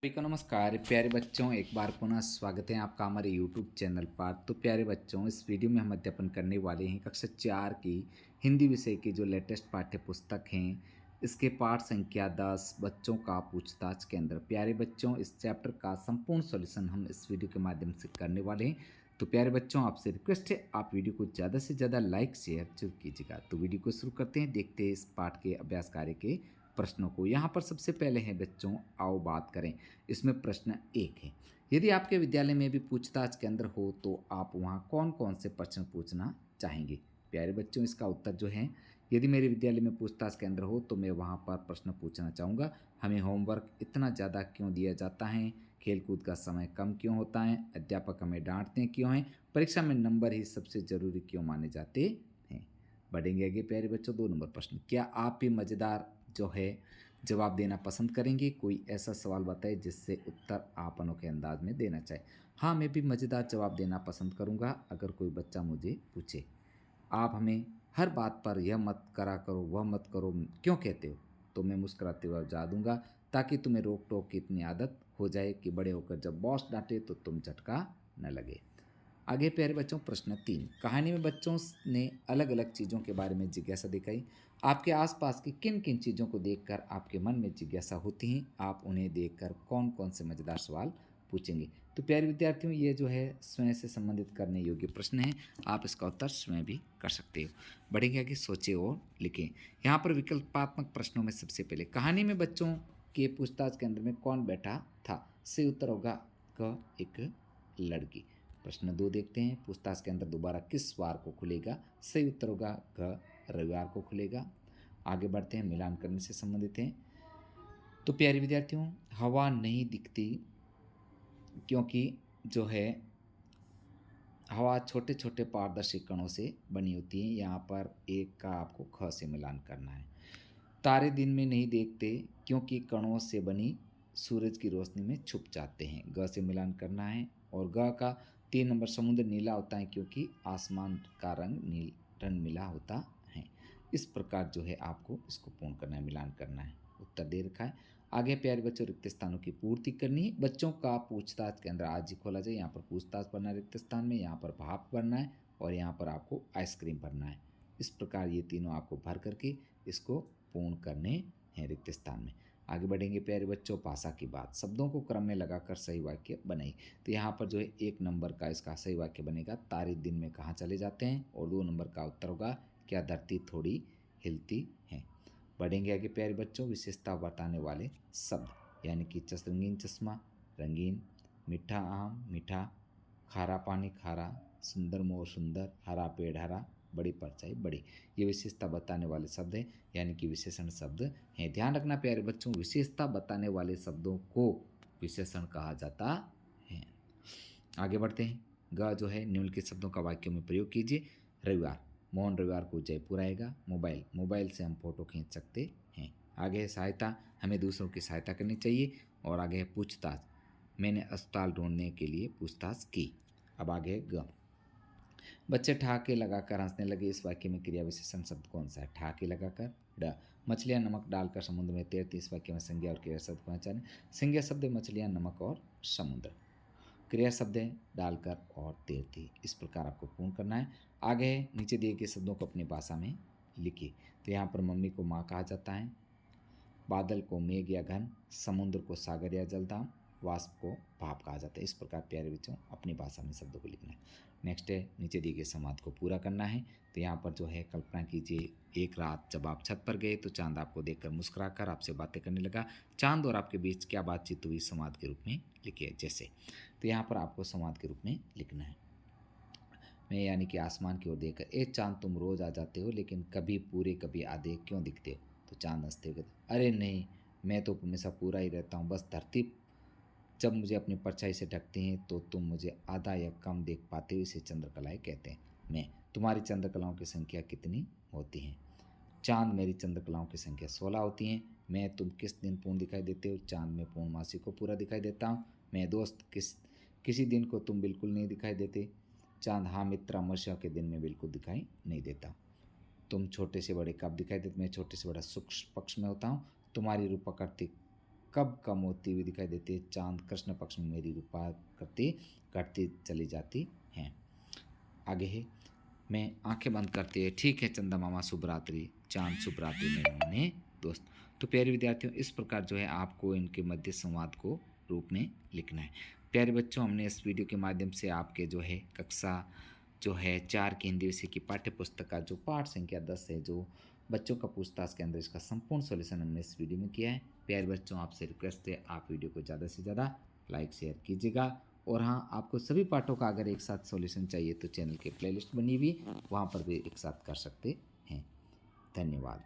सभी को नमस्कार प्यारे बच्चों, एक बार पुनः स्वागत है आपका हमारे YouTube चैनल पर। तो प्यारे बच्चों, इस वीडियो में हम अध्ययन करने वाले हैं कक्षा 4 की हिंदी विषय की जो लेटेस्ट पाठ्य पुस्तक हैं, इसके पाठ संख्या 10 बच्चों का पूछताछ केंद्र। प्यारे बच्चों, इस चैप्टर का संपूर्ण सॉल्यूशन हम इस वीडियो के माध्यम से करने वाले हैं। तो प्यारे बच्चों, आपसे रिक्वेस्ट है आप वीडियो को ज़्यादा से ज़्यादा लाइक शेयर जरूर कीजिएगा। तो वीडियो को शुरू करते हैं, देखते हैं इस पाठ के अभ्यास कार्य के प्रश्नों को। यहाँ पर सबसे पहले है बच्चों, आओ बात करें। इसमें प्रश्न 1 है, यदि आपके विद्यालय में भी पूछताछ केंद्र हो तो आप वहाँ कौन कौन से प्रश्न पूछना चाहेंगे। प्यारे बच्चों, इसका उत्तर जो है, यदि मेरे विद्यालय में पूछताछ केंद्र हो तो मैं वहाँ पर प्रश्न पूछना चाहूँगा। हमें होमवर्क इतना ज़्यादा क्यों दिया जाता है, खेलकूद का समय कम क्यों होता है, अध्यापक हमें डांटते क्यों हैं, परीक्षा में नंबर ही सबसे ज़रूरी क्यों माने जाते हैं। बढ़ेंगे आगे प्यारे बच्चों, 2 नंबर प्रश्न, क्या आप भी मज़ेदार जो है जवाब देना पसंद करेंगे। कोई ऐसा सवाल बताएं जिससे उत्तर आप अनोखे अंदाज में देना चाहे। हाँ, मैं भी मज़ेदार जवाब देना पसंद करूँगा। अगर कोई बच्चा मुझे पूछे, आप हमें हर बात पर यह मत करा करो, वह मत करो क्यों कहते हो, तो मैं मुस्कुराते हुए बता दूंगा, ताकि तुम्हें रोक टोक की इतनी आदत हो जाए कि बड़े होकर जब बॉस डांटे तो तुम झटका न लगे। आगे प्यारे बच्चों, प्रश्न 3, कहानी में बच्चों ने अलग अलग चीज़ों के बारे में जिज्ञासा दिखाई। आपके आसपास की किन किन चीज़ों को देखकर आपके मन में जिज्ञासा होती हैं, आप उन्हें देखकर कौन कौन से मज़ेदार सवाल पूछेंगे। तो प्यारे विद्यार्थियों, ये जो है स्वयं से संबंधित करने योग्य प्रश्न हैं, आप इसका उत्तर स्वयं भी कर सकते हो। बढ़ेंगे आगे, सोचें और लिखें। यहाँ पर विकल्पात्मक प्रश्नों में सबसे पहले, कहानी में बच्चों के पूछताछ केंद्र में कौन बैठा था। सही उत्तर होगा क, एक लड़की। प्रश्न 2 देखते हैं, पूछताछ केंद्र दोबारा किस वार को खुलेगा। सही उत्तर होगा ग, रविवार को खुलेगा। आगे बढ़ते हैं, मिलान करने से संबंधित हैं। तो प्यारे विद्यार्थियों, हवा नहीं दिखती क्योंकि जो है हवा छोटे छोटे पारदर्शी कणों से बनी होती है। यहाँ पर एक का आपको ख से मिलान करना है। तारे दिन में नहीं देखते क्योंकि कणों से बनी सूरज की रोशनी में छुप जाते हैं। ग से मिलान करना है। और ग का 3 नंबर, समुद्र नीला होता है क्योंकि आसमान का रंग मिला होता है। इस प्रकार जो है आपको इसको पूर्ण करना है, मिलान करना है। उत्तर दे रखा है। आगे प्यारे बच्चों, रिक्त स्थानों की पूर्ति करनी है। बच्चों का पूछताछ केंद्र आज ही खोला जाए। यहाँ पर पूछताछ भरना है रिक्त स्थान में, यहाँ पर भाप भरना है और यहाँ पर आपको आइसक्रीम भरना है। इस प्रकार ये तीनों आपको भर करके इसको पूर्ण करने हैं रिक्त स्थान में। आगे बढ़ेंगे प्यारे बच्चों, भाषा की बात, शब्दों को क्रम में लगाकर सही वाक्य बनाई। तो यहाँ पर जो है 1 नंबर का इसका सही वाक्य बनेगा, तारे दिन में कहाँ चले जाते हैं। और 2 नंबर का उत्तर होगा, क्या धरती थोड़ी हिलती है। बढ़ेंगे आगे प्यारे बच्चों, विशेषता बताने वाले शब्द, यानी कि रंगीन चश्मा रंगीन, मीठा आम मीठा, खारा पानी खारा, सुंदर मोर सुंदर, हरा पेड़ हरा, बड़ी परछाई बड़ी। ये विशेषता बताने वाले शब्द हैं, यानी कि विशेषण शब्द हैं। ध्यान रखना प्यारे बच्चों, विशेषता बताने वाले शब्दों को विशेषण कहा जाता है। आगे बढ़ते हैं, ग जो है निम्नलिखित शब्दों का वाक्यों में प्रयोग कीजिए। रविवार, मोहन रविवार को जयपुर आएगा। मोबाइल, मोबाइल से हम फोटो खींच सकते हैं। आगे है सहायता, हमें दूसरों की सहायता करनी चाहिए। और आगे है पूछताछ, मैंने अस्पताल ढूंढने के लिए पूछताछ की। अब आगे है ग, बच्चे ठहाके लगाकर हंसने लगे। इस वाक्य में क्रिया विशेषण शब्द कौन सा है। ठहाके लगाकर। ड, मछलियाँ नमक डालकर समुद्र में तैरती। इस वाक्य में संज्ञा और क्रिया शब्द पहचाने। संज्ञा शब्द है मछलियाँ, नमक और समुद्र। क्रिया शब्द है डालकर और तैरती। इस प्रकार आपको पूर्ण करना है। आगे है, नीचे दिए गए शब्दों को अपनी भाषा में लिखिए। तो यहाँ पर मम्मी को माँ कहा जाता है, बादल को मेघ या घन, समुद्र को सागर या जलधाम, वाष्प को भाप कहा जाता है। इस प्रकार प्यारे बच्चों अपनी भाषा में शब्दों को लिखना है। नेक्स्ट है, नीचे दिए गए संवाद को पूरा करना है। तो यहाँ पर जो है, कल्पना कीजिए, एक रात जब आप छत पर गए तो चांद आपको देखकर मुस्कुराकर आपसे बातें करने लगा। चांद और आपके बीच क्या बातचीत हुई, संवाद के रूप में लिखिए। जैसे, तो यहाँ पर आपको संवाद के रूप में लिखना है। मैं, यानी कि आसमान की ओर देखकर, ए चांद तुम रोज आ जाते हो लेकिन कभी पूरे कभी आधे क्यों दिखते हो। तो चांद हंसते हुए कहता, अरे नहीं, मैं तो हमेशा पूरा ही रहता हूँ, बस धरती जब मुझे अपनी परछाई से ढकती हैं तो तुम मुझे आधा या कम देख पाते हो, इसे चंद्रकलाएं कहते हैं। मैं, तुम्हारी चंद्रकलाओं की संख्या कितनी होती है। चांद, मेरी चंद्रकलाओं की संख्या 16 होती हैं। मैं, तुम किस दिन पूर्ण दिखाई देते हो। चांद, मैं पूर्णमासी को पूरा दिखाई देता हूँ। मैं, दोस्त, किसी दिन को तुम बिल्कुल नहीं दिखाई देते। चांद, हाँ मित्र, अमावस्या के दिन में बिल्कुल दिखाई नहीं देता। तुम छोटे से बड़े कब दिखाई देते। मैं छोटे से बड़ा शुक्ल पक्ष में होता हूँ। तुम्हारी रूप प्रकृति कब कम होती हुई दिखाई देती है? चाँद कृष्ण पक्ष में मेरी रूपा करती घटती चली जाती हैं। आगे है, मैं आंखें बंद करते हुए ठीक है चंदा मामा शुभ रात्रि, चाँद शुभ रात्रि मेरे नन्हे दोस्त। तो प्यारे विद्यार्थियों, इस प्रकार जो है आपको इनके मध्य संवाद को रूप में लिखना है। प्यारे बच्चों, हमने इस वीडियो के माध्यम से आपके जो है कक्षा जो है 4 की हिंदी विषय की पाठ्य पुस्तक का जो पाठ संख्या 10 है, जो बच्चों का पूछताछ के अंदर, इसका संपूर्ण सॉल्यूशन हमने इस वीडियो में किया है। प्यारे बच्चों, आपसे रिक्वेस्ट है आप वीडियो को ज़्यादा से ज़्यादा लाइक शेयर कीजिएगा। और हाँ, आपको सभी पाठों का अगर एक साथ सॉल्यूशन चाहिए तो चैनल की प्लेलिस्ट बनी हुई, वहाँ पर भी एक साथ कर सकते हैं। धन्यवाद।